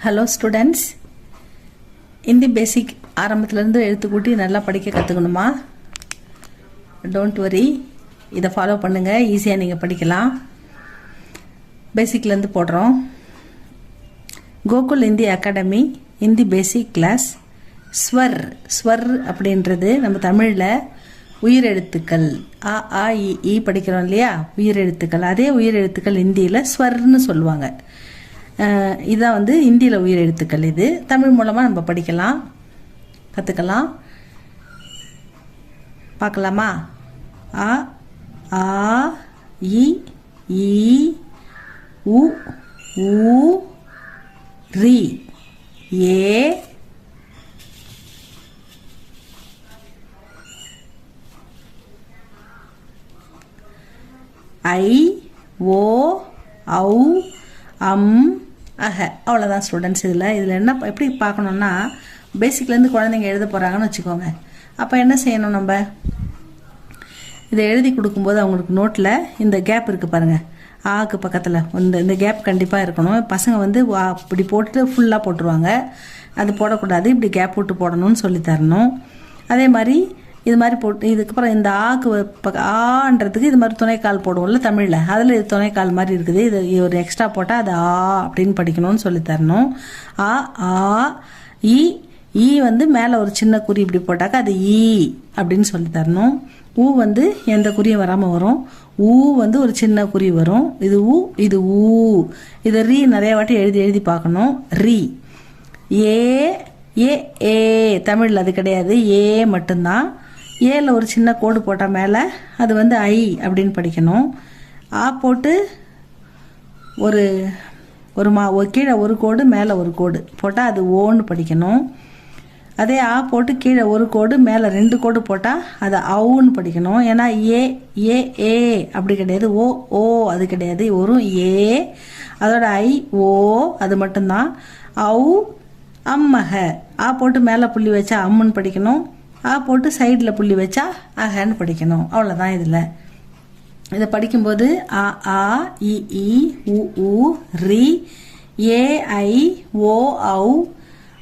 Hello students, Hindi பேசிக் ஆரம்பத்துலேருந்து எழுத்துக்கூட்டி நல்லா படிக்க கற்றுக்கணுமா? டோன்ட் வரி, இதை ஃபாலோ பண்ணுங்கள். ஈஸியாக நீங்கள் படிக்கலாம். பேசிக்லேருந்து போடுறோம். Gokul Hindi academy Hindi basic class. ஸ்வர் ஸ்வர் அப்படின்றது நம்ம தமிழில் உயிரெழுத்துக்கள். அ ஆ இ படிக்கிறோம் இல்லையா, உயிரெழுத்துக்கள். அதே உயிரெழுத்துக்கள் இந்தியில் ஸ்வர்னு சொல்லுவாங்க. இதுதான் வந்து இந்தியில் உயிரெழுத்துக்கள். இது தமிழ் மூலமாக நம்ம படிக்கலாம், கற்றுக்கலாம். பார்க்கலாமா? அ ஆ இ உ ஊ ரி ஏ ஐ ஓ ஔ அம் அஹ. அவ்வளோதான் ஸ்டூடெண்ட்ஸ். இதில் என்ன எப்படி பார்க்கணுன்னா, பேசிக்லேருந்து குழந்தைங்க எழுத போகிறாங்கன்னு வச்சுக்கோங்க. அப்போ என்ன செய்யணும், நம்ம இதை எழுதி கொடுக்கும்போது அவங்களுக்கு நோட்டில் இந்த கேப் இருக்குது பாருங்கள், ஆக்கு பக்கத்தில் இந்த கேப் கண்டிப்பாக இருக்கணும். பசங்க வந்து இப்படி போட்டுட்டு ஃபுல்லாக போட்டுருவாங்க. அது போடக்கூடாது, இப்படி கேப் விட்டு போடணும்னு சொல்லி தரணும். அதே மாதிரி இது மாதிரி போட்டு இதுக்கப்புறம் இந்த ஆக்கு ஆன்றதுக்கு இது மாதிரி துணைக்கால் போடுவோம்ல தமிழில், அதில் இது துணைக்கால் மாதிரி இருக்குது. இது ஒரு எக்ஸ்ட்ரா போட்டால் அது ஆ அப்படின்னு படிக்கணும்னு சொல்லி தரணும். ஆ ஆ ஈ வந்து மேலே ஒரு சின்ன குறி இப்படி போட்டாக்கா அது ஈ அப்படின்னு சொல்லி தரணும். ஊ வந்து எந்த குறியும் வராமல் வரும். ஊ வந்து ஒரு சின்ன குறி வரும். இது ஊ, இது ஊ. இது ரீ நிறைய வாட்டி எழுதி பார்க்கணும். ரீ ஏ ஏ தமிழில் அது கிடையாது, ஏ மட்டும்தான். ஏல ஒரு சின்ன கோடு போட்டால் மேலே அது வந்து ஐ அப்படின்னு படிக்கணும். ஆ போட்டு ஒரு கீழே ஒரு கோடு மேலே ஒரு கோடு போட்டால் அது ஓன்னு படிக்கணும். அதே ஆ போட்டு கீழே ஒரு கோடு மேலே 2 கோடு போட்டால் அது அவுன்னு படிக்கணும். ஏன்னா ஏ அப்படி கிடையாது, ஓ அது கிடையாது, ஒரு ஏ அதோட ஐ ஓ அது மட்டும்தான். ஔ அம்மக. ஆ போட்டு மேலே புள்ளி வச்சா அம்முன்னு படிக்கணும். ஆ போட்டு சைடில் புள்ளி வச்சா அகன்னு படிக்கணும். அவ்வளோதான். இதை படிக்கும்போது அ ஆ இ உ ஊ ரி ஏ ஐ ஓ ஔ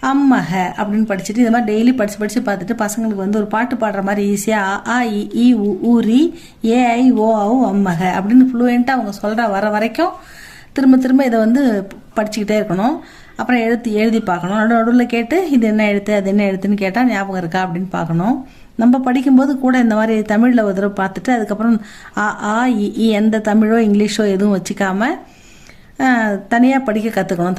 அம்மக அப்படின்னு படிச்சுட்டு இது மாதிரி டெய்லி படித்து பார்த்துட்டு பசங்களுக்கு வந்து ஒரு பாட்டு பாடுற மாதிரி ஈஸியாக அ ஆ இ உ ஊ ரி ஏ ஐ ஓ ஔ அம்மக அப்படின்னு ஃப்ளூயண்ட்டாக அவங்க சொல்கிற வர வரைக்கும் திரும்ப இதை வந்து படிச்சுக்கிட்டே இருக்கணும். அப்புறம் எழுதி பார்க்கணும். நடுவில் கேட்டு இது என்ன எழுத்து அது என்ன எழுத்துன்னு கேட்டால் ஞாபகம் இருக்கா அப்படின்னு பார்க்கணும். நம்ம படிக்கும்போது கூட இந்த மாதிரி தமிழில் ஒரு தடவை பார்த்துட்டு அதுக்கப்புறம் ஆ ஆ எந்த தமிழோ இங்கிலீஷோ எதுவும் வச்சுக்காம தனியாக படிக்க கற்றுக்கணும்.